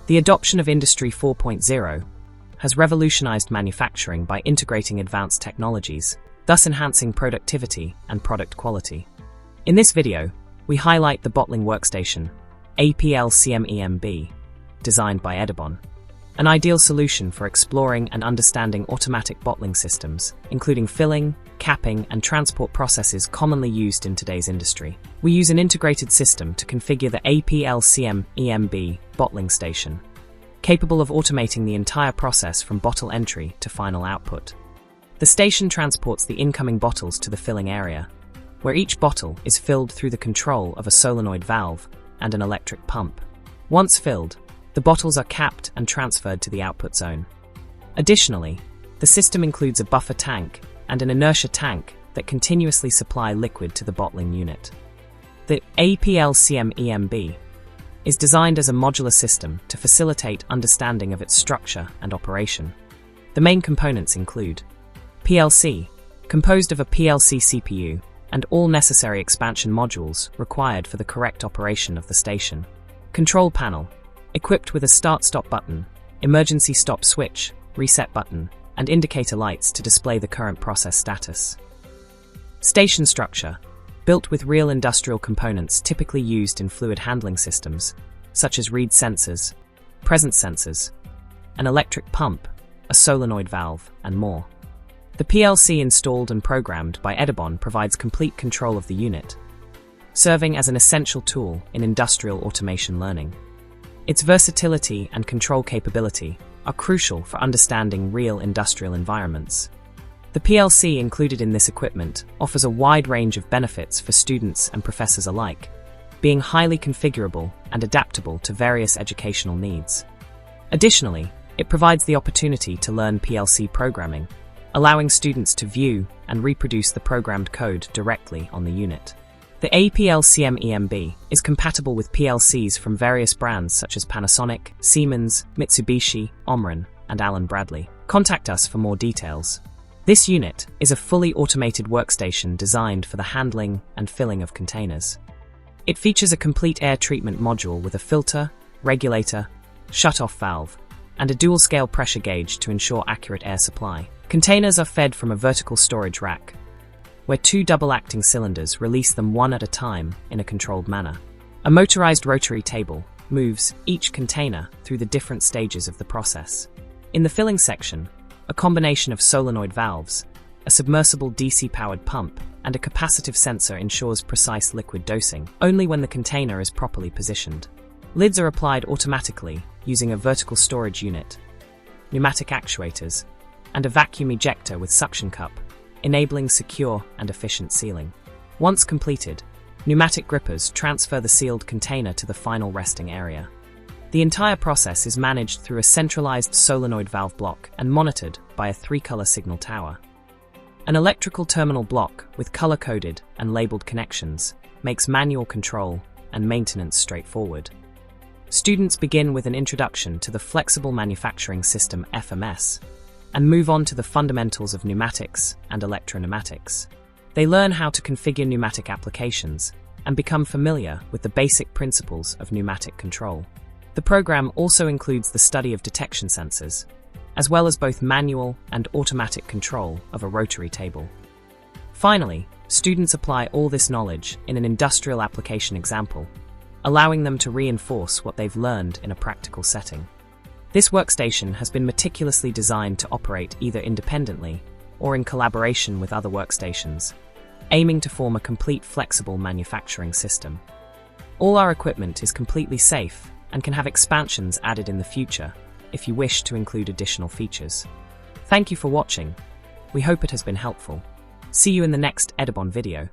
The adoption of Industry 4.0 has revolutionized manufacturing by integrating advanced technologies, thus enhancing productivity and product quality. In this video, we highlight the Bottling Workstation, AE-PLC-MEMB, designed by EDIBON, an ideal solution for exploring and understanding automatic bottling systems, including filling, capping, and transport processes commonly used in today's industry. We use an integrated system to configure the AE-PLC-MEMB bottling station, capable of automating the entire process from bottle entry to final output. The station transports the incoming bottles to the filling area, where each bottle is filled through the control of a solenoid valve and an electric pump. Once filled, the bottles are capped and transferred to the output zone. Additionally, the system includes a buffer tank and an inertia tank that continuously supply liquid to the bottling unit. The AE-PLC-MEMB is designed as a modular system to facilitate understanding of its structure and operation. The main components include PLC, composed of a PLC CPU and all necessary expansion modules required for the correct operation of the station. Control panel, equipped with a start-stop button, emergency stop switch, reset button, and indicator lights to display the current process status. Station structure, built with real industrial components typically used in fluid handling systems, such as reed sensors, presence sensors, an electric pump, a solenoid valve, and more. The PLC installed and programmed by EDIBON provides complete control of the unit, serving as an essential tool in industrial automation learning. Its versatility and control capability are crucial for understanding real industrial environments. The PLC included in this equipment offers a wide range of benefits for students and professors alike, being highly configurable and adaptable to various educational needs. Additionally, it provides the opportunity to learn PLC programming, allowing students to view and reproduce the programmed code directly on the unit. The AE-PLC-MEMB is compatible with PLCs from various brands such as Panasonic, Siemens, Mitsubishi, Omron, and Allen Bradley. Contact us for more details. This unit is a fully automated workstation designed for the handling and filling of containers. It features a complete air treatment module with a filter, regulator, shut-off valve, and a dual-scale pressure gauge to ensure accurate air supply. Containers are fed from a vertical storage rack, where two double-acting cylinders release them one at a time in a controlled manner. A motorized rotary table moves each container through the different stages of the process. In the filling section, a combination of solenoid valves, a submersible DC-powered pump, and a capacitive sensor ensures precise liquid dosing, only when the container is properly positioned. Lids are applied automatically using a vertical storage unit, pneumatic actuators, and a vacuum ejector with suction cup, enabling secure and efficient sealing. Once completed, pneumatic grippers transfer the sealed container to the final resting area. The entire process is managed through a centralized solenoid valve block and monitored by a 3-color signal tower. An electrical terminal block with color-coded and labeled connections makes manual control and maintenance straightforward. Students begin with an introduction to the Flexible Manufacturing System (FMS) and move on to the fundamentals of pneumatics and electropneumatics. They learn how to configure pneumatic applications and become familiar with the basic principles of pneumatic control. The program also includes the study of detection sensors, as well as both manual and automatic control of a rotary table. Finally, students apply all this knowledge in an industrial application example, allowing them to reinforce what they've learned in a practical setting. This workstation has been meticulously designed to operate either independently or in collaboration with other workstations, aiming to form a complete flexible manufacturing system. All our equipment is completely safe and can have expansions added in the future if you wish to include additional features. Thank you for watching. We hope it has been helpful. See you in the next EDIBON video.